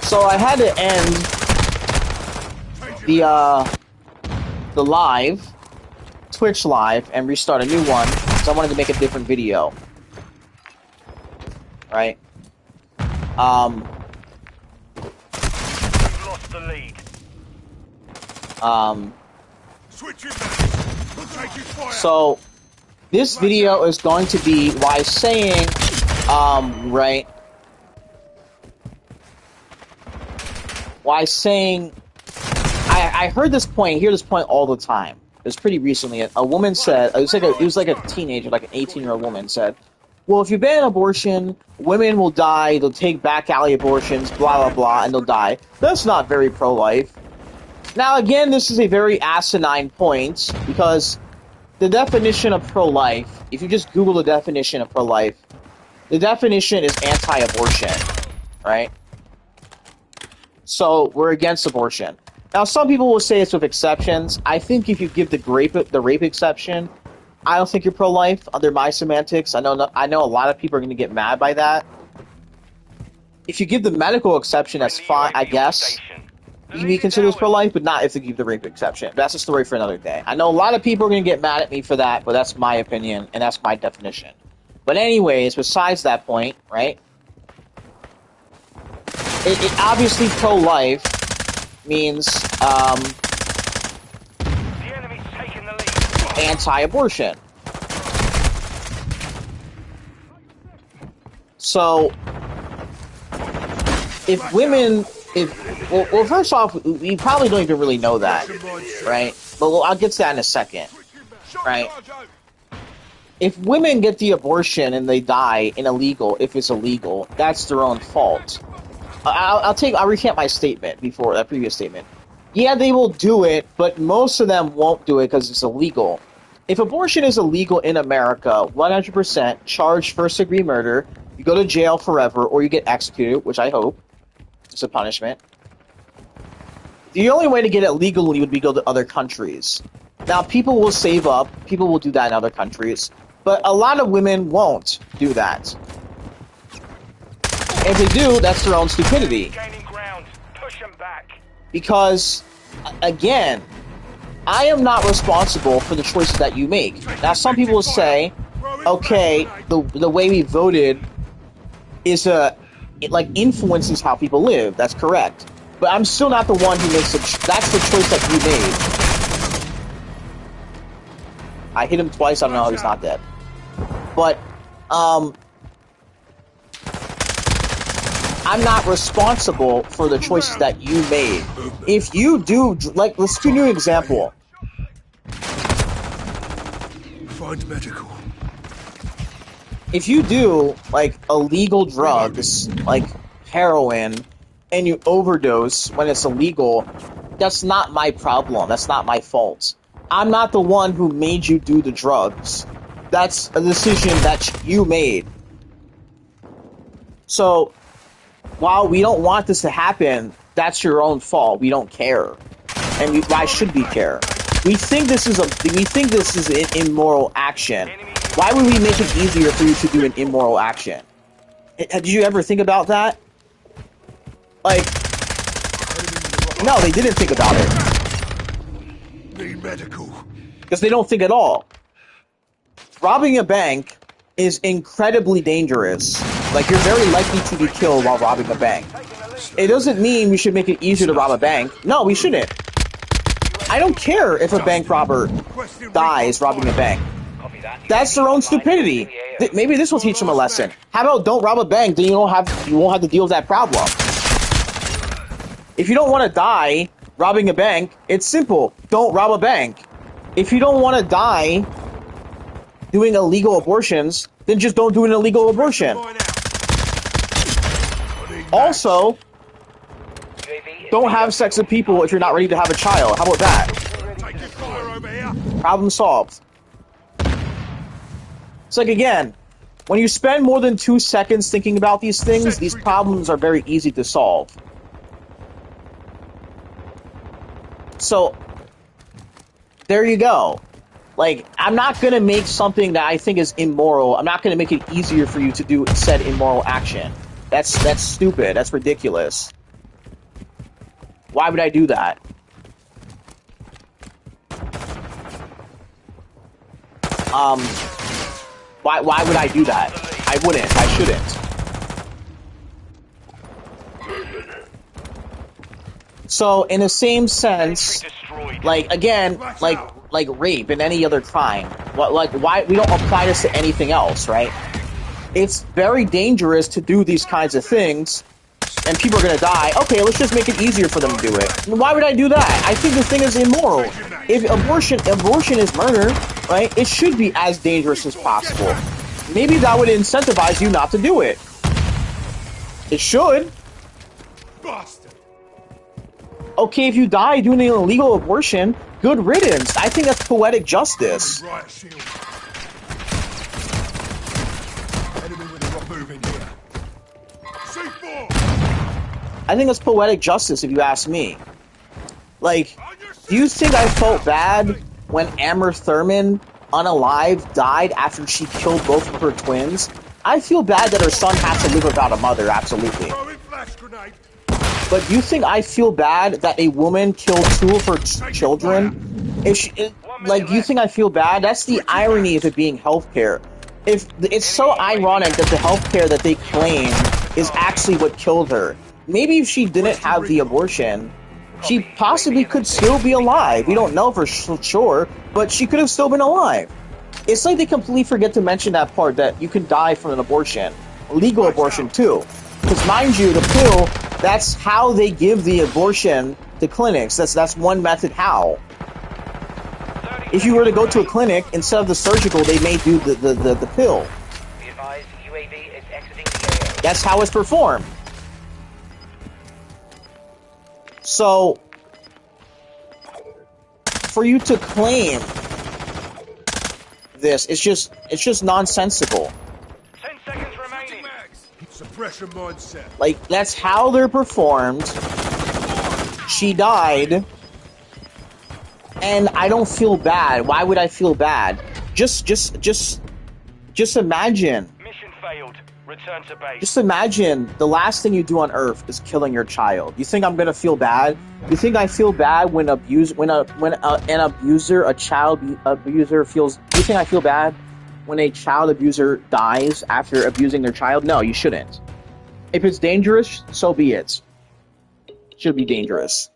So I had to end the live, Twitch live, and restart a new one because I wanted to make a different video. Right? We've lost the lead. So this video is going to be why saying, right? Why saying, I heard this point, hear this point all the time. It was pretty recently. A woman said, it was like a teenager, like an 18-year-old woman said, well, if you ban abortion, women will die, they'll take back alley abortions, blah, blah, blah, and they'll die. That's not very pro-life. Now, again, this is a very asinine point, because the definition of pro-life, if you just Google the definition of pro-life, the definition is anti-abortion, right? So, we're against abortion. Now, some people will say it's with exceptions. I think if you give the rape exception, I don't think you're pro-life under my semantics. I know a lot of people are going to get mad by that. If you give the medical exception, that's fine, I guess. You can be considered as pro-life, but not if you give the rape exception. That's a story for another day. I know a lot of people are going to get mad at me for that, but that's my opinion, and that's my definition. But anyways, besides that point, right? It obviously pro-life means anti-abortion. So, if women, well, first off, we probably don't even really know that, right? But I'll get to that in a second, right? If women get the abortion and they die if it's illegal, that's their own fault. I'll recant my statement before that previous statement. Yeah, they will do it, but most of them won't do it because it's illegal. If abortion is illegal in America, 100% charged first-degree murder, you go to jail forever, or you get executed, which I hope. It's a punishment. The only way to get it legally would be go to other countries. Now, people will save up. People will do that in other countries. But a lot of women won't do that. If they do, that's their own stupidity. Because, again, I am not responsible for the choices that you make. Now, some people will say, okay, the way we voted is influences how people live. That's correct. But I'm still not the one who makes that's the choice that you made. I hit him twice, I don't know how he's not dead. But, I'm not responsible for the choices that you made. If you do, let's do a new example. Find medical. If you do, illegal drugs, like heroin, and you overdose when it's illegal, that's not my problem. That's not my fault. I'm not the one who made you do the drugs. That's a decision that you made. So, while we don't want this to happen, that's your own fault. We don't care, and why should we care? We think this is an immoral action. Why would we make it easier for you to do an immoral action? Did you ever think about that? No, they didn't think about it. Need medical. Because they don't think at all. Robbing a bank is incredibly dangerous. You're very likely to be killed while robbing a bank. It doesn't mean we should make it easier to rob a bank. No, we shouldn't. I don't care if a bank robber dies robbing a bank. That's their own stupidity. Maybe this will teach them a lesson. How about don't rob a bank, then you won't have to deal with that problem. If you don't want to die robbing a bank, it's simple. Don't rob a bank. If you don't want to die doing illegal abortions, then just don't do an illegal abortion. Also, don't have sex with people if you're not ready to have a child. How about that? Problem solved. It's again, when you spend more than 2 seconds thinking about these things, these problems are very easy to solve. So, there you go. I'm not going to make something that I think is immoral, I'm not going to make it easier for you to do said immoral action. That's stupid. That's ridiculous. Why would I do that? Why would I do that? I wouldn't. I shouldn't. So, in the same sense, like, again, like rape and any other crime, why we don't apply this to anything else, right? It's very dangerous to do these kinds of things, and people are gonna die. Okay, let's just make it easier for them to do it. Why would I do that? I think the thing is immoral. If abortion is murder, right? It should be as dangerous as possible. Maybe that would incentivize you not to do it. It should. Bastard. Okay, if you die doing an illegal abortion, good riddance. I think that's poetic justice. Riot shield. Enemy with a rock move in here. C4. I think that's poetic justice, if you ask me. Like, do you think I felt bad when Amber Thurman, unalive, died after she killed both of her twins? I feel bad that her son has to live without a mother, absolutely. Throwing flash grenade. But do you think I feel bad that a woman killed two of her children? Like, do you think I feel bad? That's the irony of it being healthcare. If it's so ironic that the healthcare that they claim is actually what killed her. Maybe if she didn't have the abortion, she possibly could still be alive. We don't know for sure, but she could have still been alive. It's like they completely forget to mention that part that you can die from an abortion. Legal abortion, too. Because, mind you, the pill, that's how they give the abortion to clinics. That's one method how. If you were to go to a clinic, instead of the surgical, they may do the pill. Be advised, UAV is exiting the area. That's how it's performed. So, for you to claim this, it's just nonsensical. 10 seconds remaining. Suppression mindset. Like, that's how they're performed. She died. And I don't feel bad. Why would I feel bad? Just imagine. Mission failed. Return to base. Just imagine the last thing you do on Earth is killing your child. You think I'm gonna feel bad? You think I feel bad when an child abuser feels? You think I feel bad when a child abuser dies after abusing their child? No, you shouldn't. If it's dangerous, so be it. It should be dangerous.